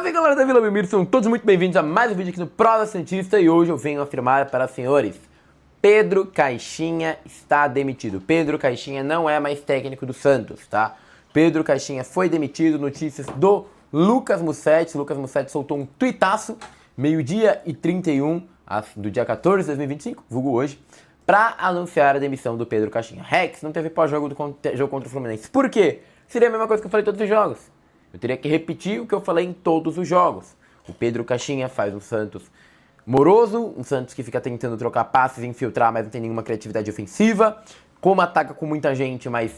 Salve galera da Vila Belmiro, são todos muito bem-vindos a mais um vídeo aqui no Prosa Santista. E hoje eu venho afirmar para os senhores: Pedro Caixinha está demitido. Pedro Caixinha não é mais técnico do Santos, tá? Pedro Caixinha foi demitido. Notícias do Lucas Mussetti. Lucas Mussetti soltou um tuitaço, 12h31 do dia 14 de 2025, vulgo hoje, para anunciar a demissão do Pedro Caixinha. Rex, não teve pós-jogo do jogo contra o Fluminense. Por quê? Seria a mesma coisa que eu falei em todos os jogos. Eu teria que repetir o que eu falei em todos os jogos. O Pedro Caixinha faz um Santos moroso, um Santos que fica tentando trocar passes, infiltrar, mas não tem nenhuma criatividade ofensiva. Como ataca com muita gente, mas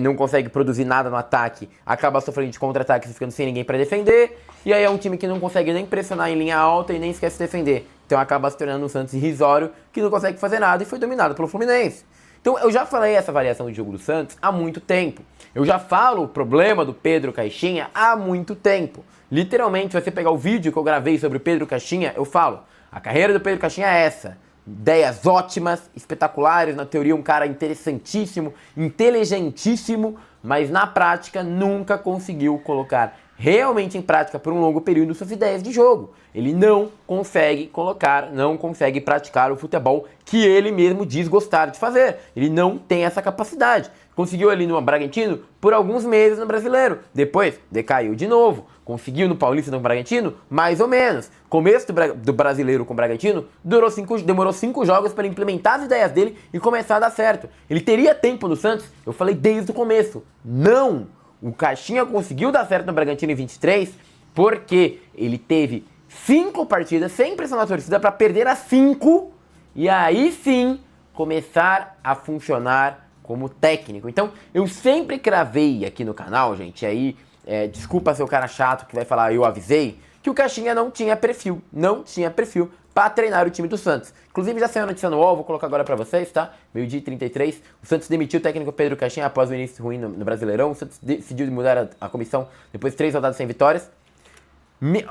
não consegue produzir nada no ataque, acaba sofrendo de contra-ataques e ficando sem ninguém para defender. E aí é um time que não consegue nem pressionar em linha alta e nem esquece de defender. Então acaba se tornando um Santos irrisório que não consegue fazer nada e foi dominado pelo Fluminense. Então eu já falei essa variação de jogo do Santos há muito tempo. Eu já falo o problema do Pedro Caixinha há muito tempo. Literalmente, se você pegar o vídeo que eu gravei sobre o Pedro Caixinha, eu falo: a carreira do Pedro Caixinha é essa. Ideias ótimas, espetaculares, na teoria um cara interessantíssimo, inteligentíssimo, mas na prática nunca conseguiu colocar realmente em prática por um longo período suas ideias de jogo. Ele não consegue colocar, não consegue praticar o futebol que ele mesmo diz gostar de fazer. Ele não tem essa capacidade. Conseguiu ali no Bragantino por alguns meses no Brasileiro. Depois decaiu de novo. Conseguiu no Paulista no Bragantino, mais ou menos. Começo do Brasileiro com o Bragantino demorou 5 jogos para implementar as ideias dele e começar a dar certo. Ele teria tempo no Santos? Eu falei desde o começo. Não! O Caixinha conseguiu dar certo no Bragantino em 23 porque ele teve 5 partidas sem pressionar a torcida para perder as 5 e aí sim começar a funcionar como técnico. Então eu sempre cravei aqui no canal, gente, aí desculpa ser o cara chato que vai falar eu avisei, que o Caixinha não tinha perfil para treinar o time do Santos. Inclusive já saiu a notícia no UOL, vou colocar agora pra vocês, tá? 12h33, o Santos demitiu o técnico Pedro Caixinha após o início ruim no Brasileirão. O Santos decidiu mudar a comissão depois de 3 rodadas sem vitórias.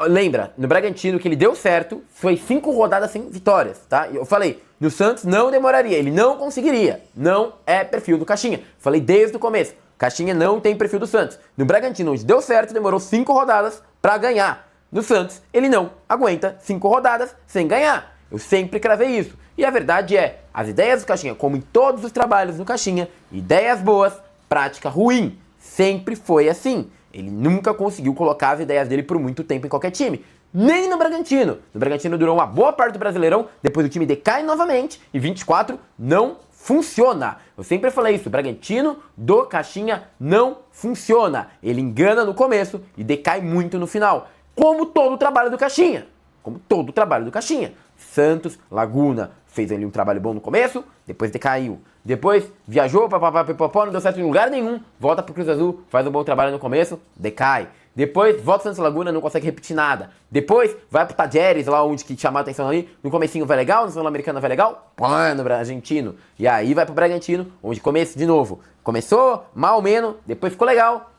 Lembra, no Bragantino que ele deu certo, foi 5 rodadas sem vitórias, tá? Eu falei, no Santos não demoraria, ele não conseguiria. Não é perfil do Caixinha. Falei desde o começo, Caixinha não tem perfil do Santos. No Bragantino, onde deu certo, demorou 5 rodadas pra ganhar. No Santos, ele não aguenta 5 rodadas sem ganhar. Eu sempre cravei isso. E a verdade é, as ideias do Caixinha, como em todos os trabalhos do Caixinha, ideias boas, prática ruim. Sempre foi assim. Ele nunca conseguiu colocar as ideias dele por muito tempo em qualquer time. Nem no Bragantino. No Bragantino durou uma boa parte do Brasileirão, depois o time decai novamente e 24 não funciona. Eu sempre falei isso, o Bragantino do Caixinha não funciona. Ele engana no começo e decai muito no final. Como todo o trabalho do Caixinha. Como todo o trabalho do Caixinha. Santos, Laguna, fez ali um trabalho bom no começo, depois decaiu. Depois viajou, não deu certo em lugar nenhum, volta pro Cruz Azul, faz um bom trabalho no começo, decai. Depois volta pro Santos Laguna, não consegue repetir nada. Depois vai pro Tajeres, lá onde que chamar a atenção ali, no comecinho vai legal, no Sul-Americano vai legal, pã, no Argentino. E aí vai pro Bragantino, onde começa de novo. Começou, mal ou menos, depois ficou legal,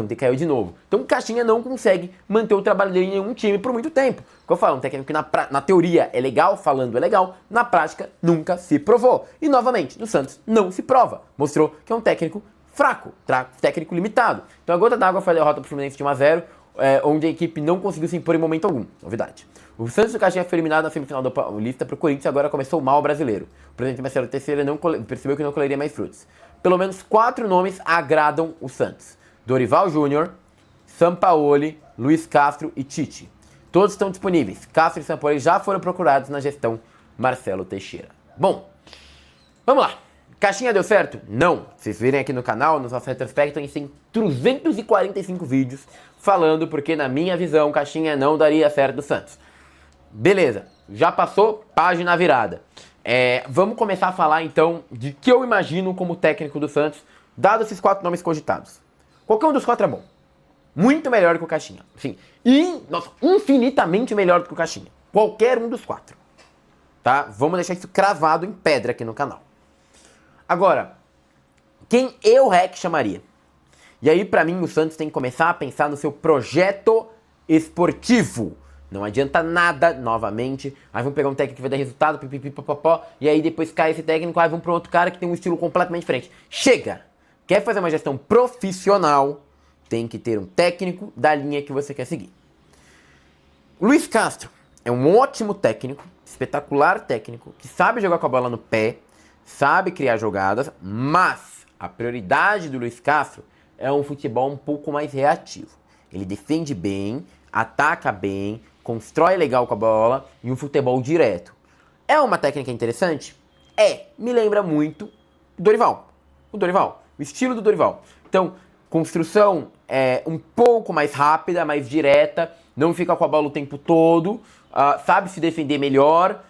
decaiu de novo. Então o Caixinha não consegue manter o trabalho dele em nenhum time por muito tempo. Como eu falo, um técnico que na teoria é legal, falando é legal, na prática nunca se provou. E novamente, no Santos não se prova. Mostrou que é um técnico fraco, técnico limitado. Então a gota d'água foi a derrota pro Fluminense de 1-0, onde a equipe não conseguiu se impor em momento algum. Novidade. O Santos do Caixinha foi eliminado na semifinal do Paulista pro Corinthians e agora começou mal o Brasileiro. O presidente Marcelo Teixeira percebeu que não colheria mais frutos. Pelo menos 4 nomes agradam o Santos: Dorival Júnior, Sampaoli, Luiz Castro e Tite. Todos estão disponíveis. Castro e Sampaoli já foram procurados na gestão Marcelo Teixeira. Bom, vamos lá. Caixinha deu certo? Não. Vocês virem aqui no canal, no nosso retrospecto, a gente tem 345 vídeos falando porque, na minha visão, Caixinha não daria certo do Santos. Beleza, já passou, página virada. Vamos começar a falar então de que eu imagino como técnico do Santos, dados esses 4 nomes cogitados. Qualquer um dos 4 é bom. Muito melhor que o Caixinha. Sim, infinitamente melhor do que o Caixinha. Qualquer um dos 4. Tá? Vamos deixar isso cravado em pedra aqui no canal. Agora, quem eu, Rex, chamaria? E aí, pra mim, o Santos tem que começar a pensar no seu projeto esportivo. Não adianta nada, novamente. Aí vamos pegar um técnico que vai dar resultado, pipipipopopó, e aí depois cai esse técnico, aí vamos para outro cara que tem um estilo completamente diferente. Chega! Quer fazer uma gestão profissional, tem que ter um técnico da linha que você quer seguir. Luiz Castro é um ótimo técnico, espetacular técnico, que sabe jogar com a bola no pé, sabe criar jogadas, mas a prioridade do Luiz Castro é um futebol um pouco mais reativo. Ele defende bem, ataca bem, constrói legal com a bola e um futebol direto. É uma técnica interessante? Me lembra muito o Dorival. O estilo do Dorival. Então, construção é um pouco mais rápida, mais direta, não fica com a bola o tempo todo, sabe se defender melhor,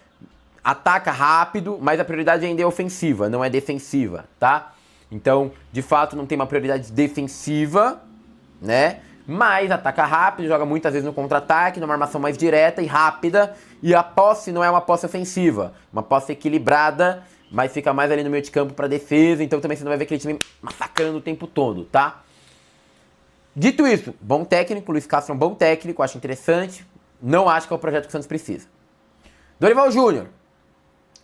ataca rápido, mas a prioridade ainda é ofensiva, não é defensiva, tá? Então, de fato, não tem uma prioridade defensiva, né? Mas ataca rápido, joga muitas vezes no contra-ataque, numa armação mais direta e rápida, e a posse não é uma posse ofensiva, uma posse equilibrada, mas fica mais ali no meio de campo para defesa, então também você não vai ver aquele time massacrando o tempo todo, tá? Dito isso, bom técnico, Luiz Castro é um bom técnico, acho interessante, não acho que é o projeto que o Santos precisa. Dorival Júnior,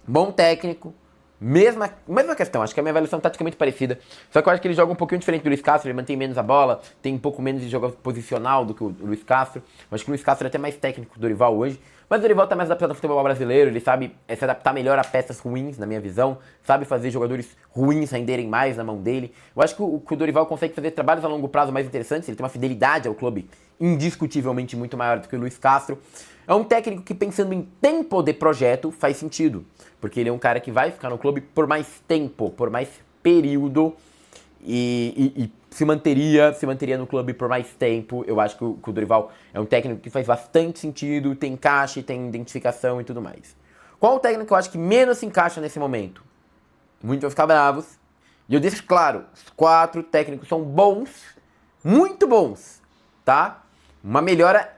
bom técnico, mesma questão, acho que a minha avaliação é taticamente parecida, só que eu acho que ele joga um pouquinho diferente do Luiz Castro, ele mantém menos a bola, tem um pouco menos de jogo posicional do que o Luiz Castro, eu acho que o Luiz Castro é até mais técnico que o Dorival hoje, mas o Dorival tá mais adaptado ao futebol brasileiro, ele sabe se adaptar melhor a peças ruins, na minha visão, sabe fazer jogadores ruins renderem mais na mão dele. Eu acho que o Dorival consegue fazer trabalhos a longo prazo mais interessantes, ele tem uma fidelidade ao clube indiscutivelmente muito maior do que o Luiz Castro. É um técnico que, pensando em tempo de projeto, faz sentido, porque ele é um cara que vai ficar no clube por mais tempo, por mais período, e se manteria no clube por mais tempo. Eu acho que o Dorival é um técnico que faz bastante sentido, tem encaixe, tem identificação e tudo mais. Qual o técnico que eu acho que menos se encaixa nesse momento? Muitos vão ficar bravos. E eu deixo claro, os 4 técnicos são bons, muito bons, tá? Uma melhora,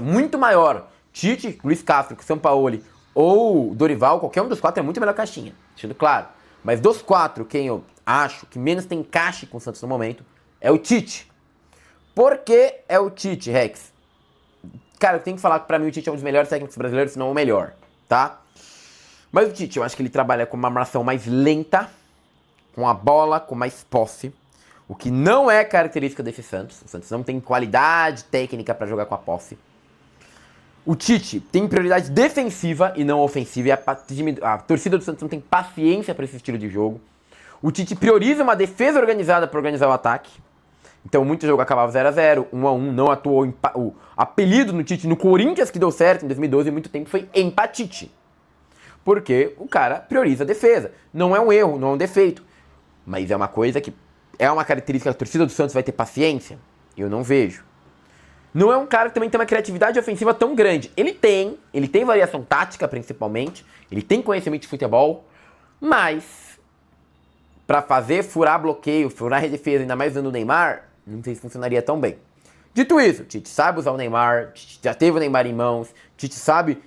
muito maior. Tite, Luiz Castro, Sampaoli ou Dorival, qualquer um dos 4 é muito melhor caixinha, deixando claro. Mas dos 4, quem eu acho que menos tem encaixe com o Santos no momento é o Tite. Por que é o Tite, Rex? Cara, eu tenho que falar que pra mim o Tite é um dos melhores técnicos brasileiros, se não o melhor, tá? Mas o Tite, eu acho que ele trabalha com uma marcação mais lenta, com a bola, com mais posse, o que não é característica desse Santos. O Santos não tem qualidade técnica pra jogar com a posse. O Tite tem prioridade defensiva e não ofensiva, e a torcida do Santos não tem paciência para esse estilo de jogo. O Tite prioriza uma defesa organizada para organizar o ataque. Então, muito jogo acabava 0-0, 1-1, não atuou. O apelido no Tite no Corinthians, que deu certo em 2012, muito tempo, foi empatite. Porque o cara prioriza a defesa. Não é um erro, não é um defeito. Mas é uma coisa que é uma característica que a torcida do Santos vai ter paciência. Eu não vejo. Não é um cara que também tem uma criatividade ofensiva tão grande. Ele tem variação tática, principalmente. Ele tem conhecimento de futebol. Mas, pra furar bloqueio, furar redefesa, ainda mais usando o Neymar, não sei se funcionaria tão bem. Dito isso, Tite sabe usar o Neymar, Tite já teve o Neymar em mãos, Tite sabe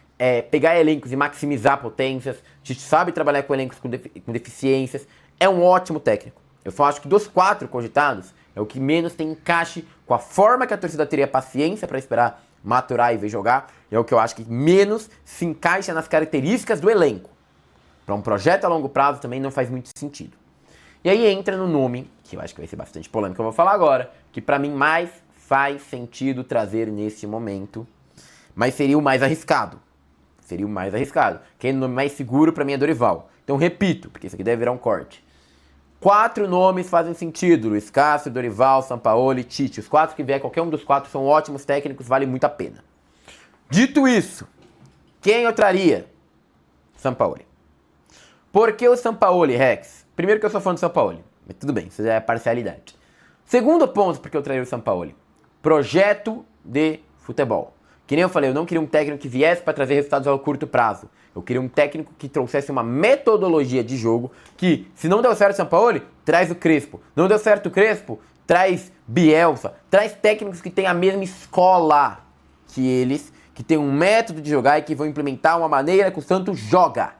pegar elencos e maximizar potências, Tite sabe trabalhar com elencos com deficiências. É um ótimo técnico. Eu só acho que dos 4 cogitados, é o que menos tem encaixe com a forma que a torcida teria paciência para esperar maturar e ver jogar. É o que eu acho que menos se encaixa nas características do elenco. Para um projeto a longo prazo também não faz muito sentido. E aí entra no nome, que eu acho que vai ser bastante polêmico, que eu vou falar agora, que para mim mais faz sentido trazer nesse momento, mas seria o mais arriscado. Quem é o nome mais seguro para mim é Dorival. Então repito, porque isso aqui deve virar um corte. 4 nomes fazem sentido: Luiz Castro, Dorival, Sampaoli, Tite. Os 4 que vier, qualquer um dos 4 são ótimos técnicos, vale muito a pena. Dito isso, quem eu traria? Sampaoli. Por que o Sampaoli, Rex? Primeiro que eu sou fã do Sampaoli, mas tudo bem, isso já é parcialidade. Segundo ponto porque eu traria o Sampaoli: projeto de futebol. Que nem eu falei, eu não queria um técnico que viesse para trazer resultados ao curto prazo. Eu queria um técnico que trouxesse uma metodologia de jogo que, se não deu certo o Sampaoli, traz o Crespo. Não deu certo o Crespo, traz Bielsa. Traz técnicos que têm a mesma escola que eles, que tem um método de jogar e que vão implementar uma maneira que o Santos joga.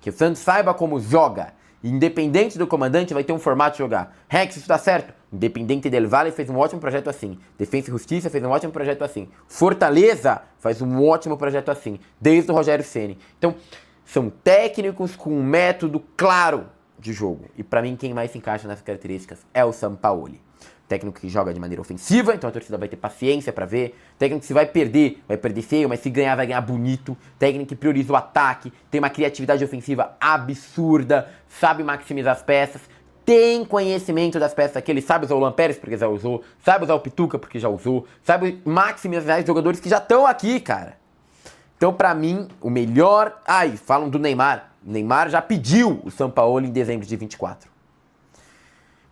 Que o Santos saiba como joga. Independente do comandante, vai ter um formato de jogar. Rex, isso dá certo? Independente del Valle fez um ótimo projeto assim. Defensa e Justiça fez um ótimo projeto assim. Fortaleza faz um ótimo projeto assim. Desde o Rogério Ceni. Então, são técnicos com um método claro de jogo. E pra mim, quem mais se encaixa nessas características é o Sampaoli. técnico que joga de maneira ofensiva, então a torcida vai ter paciência pra ver. Técnico que se vai perder feio, mas se ganhar, vai ganhar bonito. Técnico que prioriza o ataque, tem uma criatividade ofensiva absurda, sabe maximizar as peças, tem conhecimento das peças aqui, ele sabe usar o Luan Pérez porque já usou, sabe usar o Pituca porque já usou, sabe maximizar os jogadores que já estão aqui, cara. Então, pra mim, o melhor... Ai, falam do Neymar. O Neymar já pediu o Sampaoli em dezembro de 24.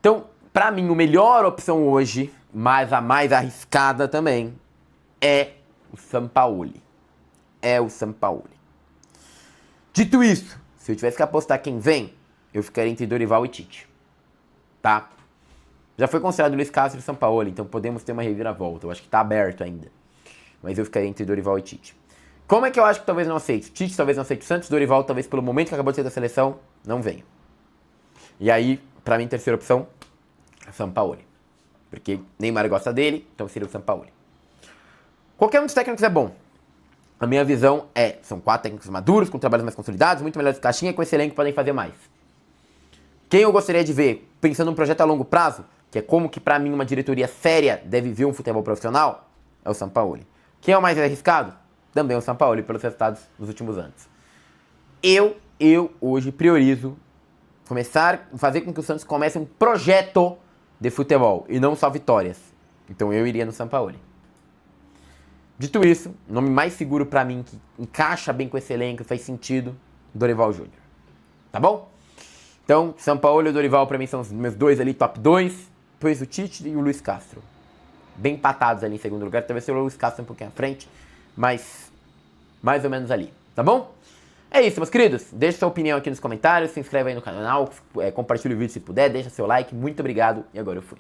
Então, pra mim, a melhor opção hoje, mas a mais arriscada também, é o Sampaoli. É o Sampaoli. Dito isso, se eu tivesse que apostar quem vem, eu ficaria entre Dorival e Tite. Tá? Já foi considerado Luiz Castro e Sampaoli, então podemos ter uma reviravolta. Eu acho que tá aberto ainda. Mas eu ficaria entre Dorival e Tite. Como é que eu acho que talvez não aceite? Tite talvez não aceite o Santos, Dorival talvez pelo momento que acabou de ser da seleção, não venha. E aí, pra mim, terceira opção, Sampaoli. Porque Neymar gosta dele, então seria o Sampaoli. Qualquer um dos técnicos é bom. A minha visão são 4 técnicos maduros, com trabalhos mais consolidados, muito melhores que Caixinha, com esse elenco que podem fazer mais. Quem eu gostaria de ver, pensando num projeto a longo prazo, que é como que pra mim uma diretoria séria deve ver um futebol profissional, é o Sampaoli. Quem é o mais arriscado? Também o Sampaoli, pelos resultados dos últimos anos. Eu hoje priorizo fazer com que o Santos comece um projeto de futebol e não só vitórias. Então eu iria no Sampaoli. Dito isso, o nome mais seguro pra mim, que encaixa bem com esse elenco, faz sentido, Dorival Júnior. Tá bom? Então, Sampaoli e Dorival pra mim são os meus dois ali, top 2. Depois o Tite e o Luiz Castro. Bem empatados ali em segundo lugar. Talvez seja o Luiz Castro um pouquinho à frente, mas mais ou menos ali. Tá bom? É isso, meus queridos. Deixa sua opinião aqui nos comentários, se inscreve aí no canal, compartilha o vídeo se puder, deixa seu like. Muito obrigado e agora eu fui.